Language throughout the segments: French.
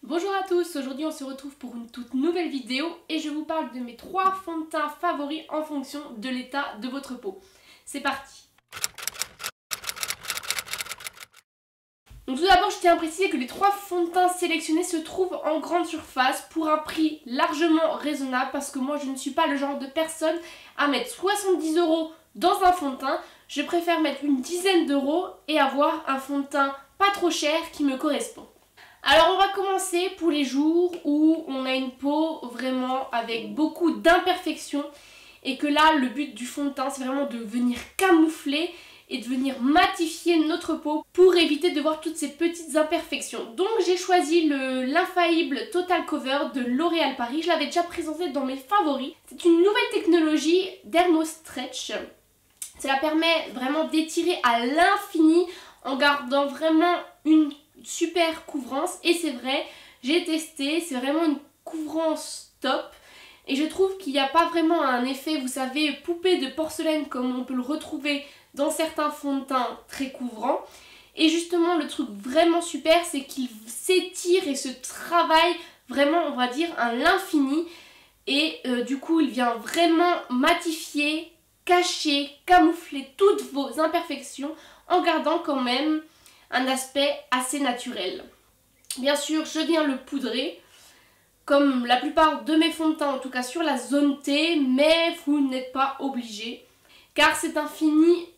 Bonjour à tous, aujourd'hui on se retrouve pour une toute nouvelle vidéo et je vous parle de mes 3 fonds de teint favoris en fonction de l'état de votre peau. C'est parti. Donc tout d'abord je tiens à préciser que les 3 fonds de teint sélectionnés se trouvent en grande surface pour un prix largement raisonnable parce que moi je ne suis pas le genre de personne à mettre 70 € dans un fond de teint. Je préfère mettre une dizaine d'euros et avoir un fond de teint pas trop cher qui me correspond. Alors on va commencer pour les jours où on a une peau vraiment avec beaucoup d'imperfections et que là le but du fond de teint c'est vraiment de venir camoufler et de venir matifier notre peau pour éviter de voir toutes ces petites imperfections. Donc j'ai choisi l'infaillible Total Cover de L'Oréal Paris, je l'avais déjà présenté dans mes favoris. C'est une nouvelle technologie Dermostretch. Cela permet vraiment d'étirer à l'infini en gardant vraiment une super couvrance et c'est vrai, j'ai testé, c'est vraiment une couvrance top et je trouve qu'il n'y a pas vraiment un effet, vous savez, poupée de porcelaine comme on peut le retrouver dans certains fonds de teint très couvrants. Et justement le truc vraiment super c'est qu'il s'étire et se travaille vraiment on va dire à l'infini et du coup il vient vraiment matifier, cacher, camoufler toutes vos imperfections en gardant quand même un aspect assez naturel. Bien sûr, je viens le poudrer, comme la plupart de mes fonds de teint, en tout cas sur la zone T, mais vous n'êtes pas obligé, car c'est un fini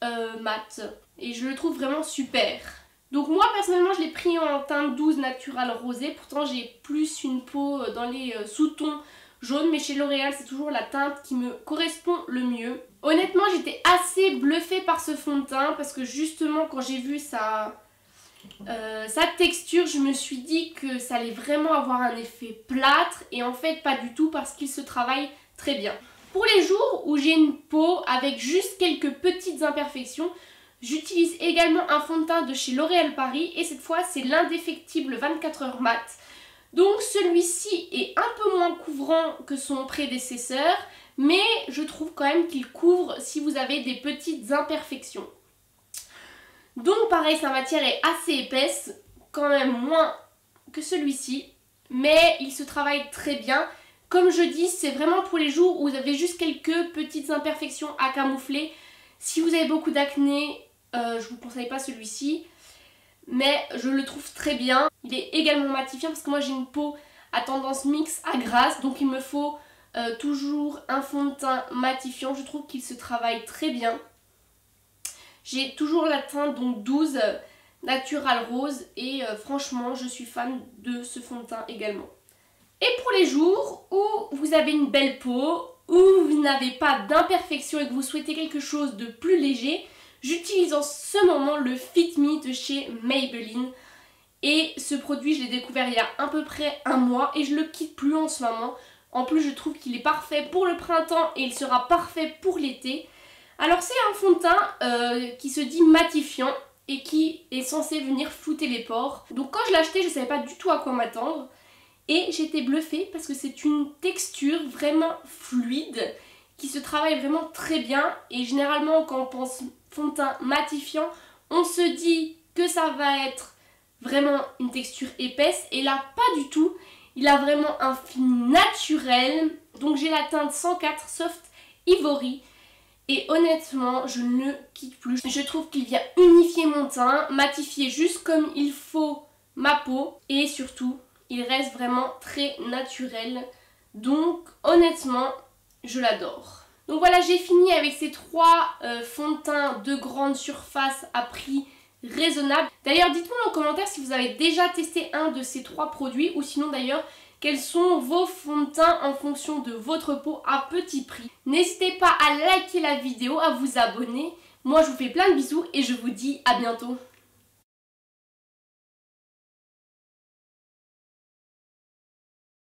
mat, et je le trouve vraiment super. Donc moi, personnellement, je l'ai pris en teinte 12 Natural Rosé, pourtant j'ai plus une peau dans les sous-tons jaunes, mais chez L'Oréal, c'est toujours la teinte qui me correspond le mieux. Honnêtement, j'étais assez bluffée par ce fond de teint, parce que justement, quand j'ai vu sa texture, je me suis dit que ça allait vraiment avoir un effet plâtre et en fait pas du tout parce qu'il se travaille très bien. Pour les jours où j'ai une peau avec juste quelques petites imperfections, j'utilise également un fond de teint de chez L'Oréal Paris et cette fois c'est l'indéfectible 24 heures mat. Donc celui-ci est un peu moins couvrant que son prédécesseur mais je trouve quand même qu'il couvre si vous avez des petites imperfections. Donc pareil, sa matière est assez épaisse, quand même moins que celui-ci, mais il se travaille très bien. Comme je dis, c'est vraiment pour les jours où vous avez juste quelques petites imperfections à camoufler. Si vous avez beaucoup d'acné, je vous conseille pas celui-ci, mais je le trouve très bien. Il est également matifiant parce que moi j'ai une peau à tendance mixte à grasse, donc il me faut toujours un fond de teint matifiant. Je trouve qu'il se travaille très bien. J'ai toujours la teinte donc 12 Natural Rose et franchement je suis fan de ce fond de teint également. Et pour les jours où vous avez une belle peau, où vous n'avez pas d'imperfection et que vous souhaitez quelque chose de plus léger, j'utilise en ce moment le Fit Me de chez Maybelline. Et ce produit je l'ai découvert il y a à peu près un mois et je le quitte plus en ce moment. En plus je trouve qu'il est parfait pour le printemps et il sera parfait pour l'été. Alors c'est un fond de teint qui se dit matifiant et qui est censé venir flouter les pores. Donc quand je l'ai acheté je ne savais pas du tout à quoi m'attendre et j'étais bluffée parce que c'est une texture vraiment fluide qui se travaille vraiment très bien et généralement quand on pense fond de teint matifiant on se dit que ça va être vraiment une texture épaisse et là pas du tout, il a vraiment un fini naturel. Donc j'ai la teinte 104 Soft Ivory. Et honnêtement, je ne le quitte plus. Je trouve qu'il vient unifier mon teint, matifier juste comme il faut ma peau. Et surtout, il reste vraiment très naturel. Donc honnêtement, je l'adore. Donc voilà, j'ai fini avec ces 3 fonds de teint de grande surface à prix raisonnable. D'ailleurs, dites-moi en commentaire si vous avez déjà testé un de ces 3 produits. Ou sinon d'ailleurs, quels sont vos fonds de teint en fonction de votre peau à petit prix. N'hésitez pas à liker la vidéo, à vous abonner. Moi je vous fais plein de bisous et je vous dis à bientôt.